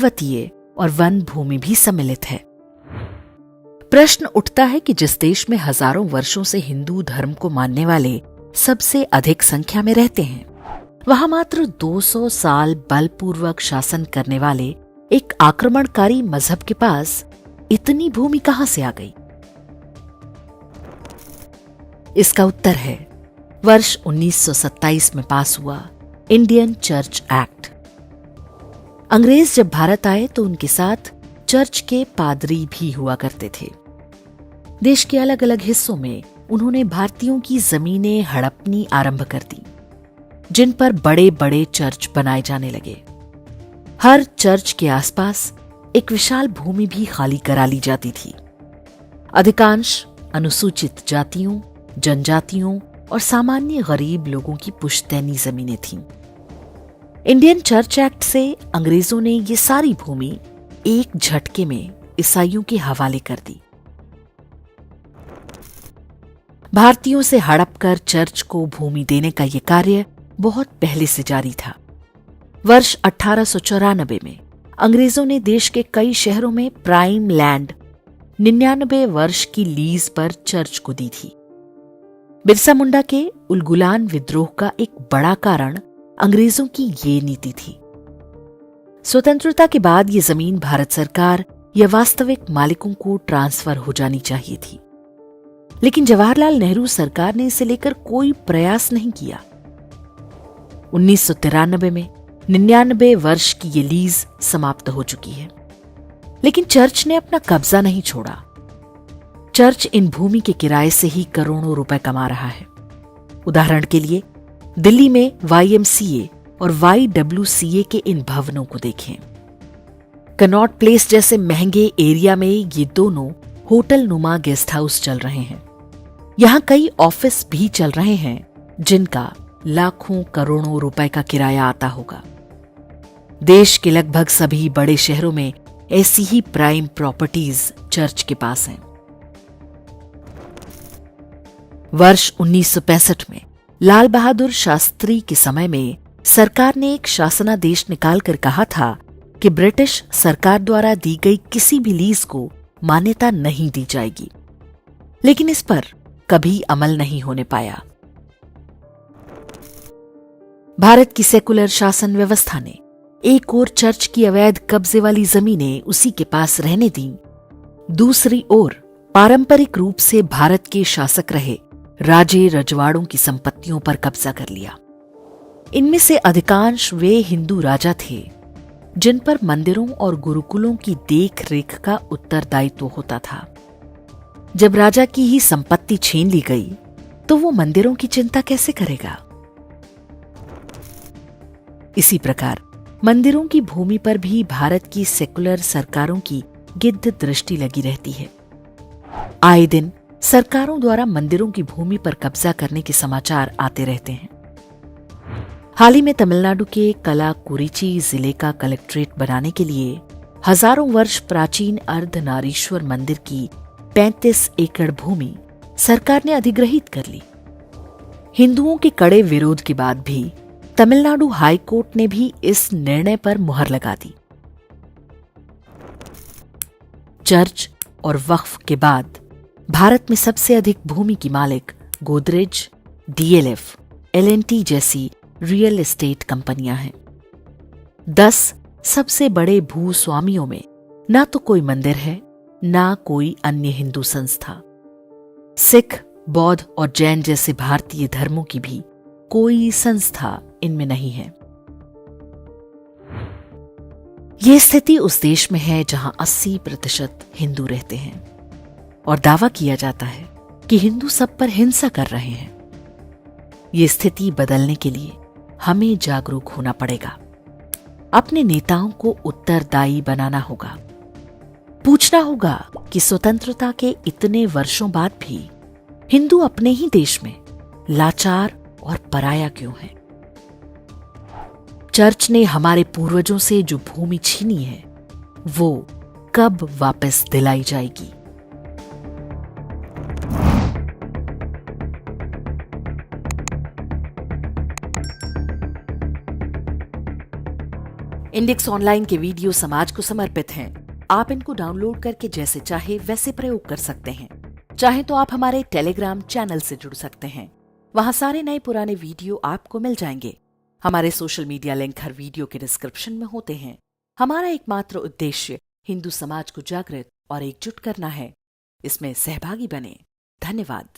पर्वतीय और वन भूमि भी सम्मिलित है। प्रश्न उठता है कि जिस देश में हजारों वर्षों से हिंदू धर्म को मानने वाले सबसे अधिक संख्या में रहते हैं, वहां मात्र 200 साल बलपूर्वक शासन करने वाले एक आक्रमणकारी मजहब के पास इतनी भूमि कहां से आ गई? इसका उत्तर है वर्ष 1927 में पास हुआ इंडियन चर्च एक्ट। अंग्रेज जब भारत आए तो उनके साथ चर्च के पादरी भी हुआ करते थे। देश के अलग अलग हिस्सों में उन्होंने भारतीयों की जमीनें हड़पनी आरंभ कर दी, जिन पर बड़े बड़े चर्च बनाए जाने लगे। हर चर्च के आसपास एक विशाल भूमि भी खाली करा ली जाती थी। अधिकांश अनुसूचित जातियों, जनजातियों और सामान्य गरीब लोगों की पुश्तैनी जमीनें थीं। इंडियन चर्च एक्ट से अंग्रेजों ने ये सारी भूमि एक झटके में ईसाइयों के हवाले कर दी। भारतीयों से हड़प कर चर्च को भूमि देने का यह कार्य बहुत पहले से जारी था। वर्ष 1894 में अंग्रेजों ने देश के कई शहरों में प्राइम लैंड 99 वर्ष की लीज पर चर्च को दी थी। बिरसा मुंडा के उलगुलान विद्रोह का एक बड़ा कारण अंग्रेजों की ये नीति थी। स्वतंत्रता के बाद ये जमीन भारत सरकार या वास्तविक मालिकों को ट्रांसफर हो जानी चाहिए थी, लेकिन जवाहरलाल नेहरू सरकार ने इसे लेकर कोई प्रयास नहीं किया। 1993 में 99 वर्ष की ये लीज समाप्त हो चुकी है, लेकिन चर्च ने अपना कब्जा नहीं छोड़ा। चर्च इन भूमि के किराए से ही करोड़ों रुपए कमा रहा है। उदाहरण के लिए दिल्ली में YMCA और YWCA के इन भवनों को देखें। कनॉट प्लेस जैसे महंगे एरिया में ये दोनों होटल नुमा गेस्ट हाउस चल रहे हैं। यहां कई ऑफिस भी चल रहे हैं, जिनका लाखों करोड़ों रुपए का किराया आता होगा। देश के लगभग सभी बड़े शहरों में ऐसी ही प्राइम प्रॉपर्टीज चर्च के पास हैं। वर्ष 1965 में लाल बहादुर शास्त्री के समय में सरकार ने एक शासनादेश निकालकर कहा था कि ब्रिटिश सरकार द्वारा दी गई किसी भी लीज को मान्यता नहीं दी जाएगी, लेकिन इस पर कभी अमल नहीं होने पाया। भारत की सेकुलर शासन व्यवस्था ने एक ओर चर्च की अवैध कब्जे वाली जमीनें उसी के पास रहने दी, दूसरी ओर पारंपरिक रूप से भारत के शासक रहे राजे रजवाड़ों की संपत्तियों पर कब्जा कर लिया। इनमें से अधिकांश वे हिंदू राजा थे जिन पर मंदिरों और गुरुकुलों की देख रेख का उत्तरदायित्व होता था। जब राजा की ही संपत्ति छीन ली गई तो वो मंदिरों की चिंता कैसे करेगा? इसी प्रकार मंदिरों की भूमि पर भी भारत की सेकुलर सरकारों की गिद्ध दृष्टि लगी रहती है। आए दिन सरकारों द्वारा मंदिरों की भूमि पर कब्जा करने के समाचार आते रहते हैं। हाल ही में तमिलनाडु के कलाकुरिची जिले का कलेक्ट्रेट बनाने के लिए हजारों वर्ष प्राचीन अर्धनारीश्वर मंदिर की 35 एकड़ भूमि सरकार ने अधिग्रहित कर ली। हिंदुओं के कड़े विरोध के बाद भी तमिलनाडु हाई कोर्ट ने भी इस निर्णय पर मुहर लगा दी। चर्च और वक्फ के बाद भारत में सबसे अधिक भूमि की मालिक गोदरेज, DLF, L&T जैसी रियल एस्टेट कंपनियां हैं। 10 सबसे बड़े भूस्वामियों में ना तो कोई मंदिर है, ना कोई अन्य हिंदू संस्था। सिख, बौद्ध और जैन जैसे भारतीय धर्मों की भी कोई संस्था इनमें नहीं है। यह स्थिति उस देश में है जहां 80% हिंदू रहते हैं और दावा किया जाता है कि हिंदू सब पर हिंसा कर रहे हैं। ये स्थिति बदलने के लिए हमें जागरूक होना पड़ेगा। अपने नेताओं को उत्तरदायी बनाना होगा। पूछना होगा कि स्वतंत्रता के इतने वर्षों बाद भी हिंदू अपने ही देश में लाचार और पराया क्यों हैं? चर्च ने हमारे पूर्वजों से जो भूमि छीनी है, वो कब वापस दिलाई जाएगी? इंडेक्स ऑनलाइन के वीडियो समाज को समर्पित हैं। आप इनको डाउनलोड करके जैसे चाहे वैसे प्रयोग कर सकते हैं। चाहे तो आप हमारे टेलीग्राम चैनल से जुड़ सकते हैं। वहां सारे नए पुराने वीडियो आपको मिल जाएंगे। हमारे सोशल मीडिया लिंक हर वीडियो के डिस्क्रिप्शन में होते हैं। हमारा एकमात्र उद्देश्य हिंदू समाज को जागृत और एकजुट करना है। इसमें सहभागी बने। धन्यवाद।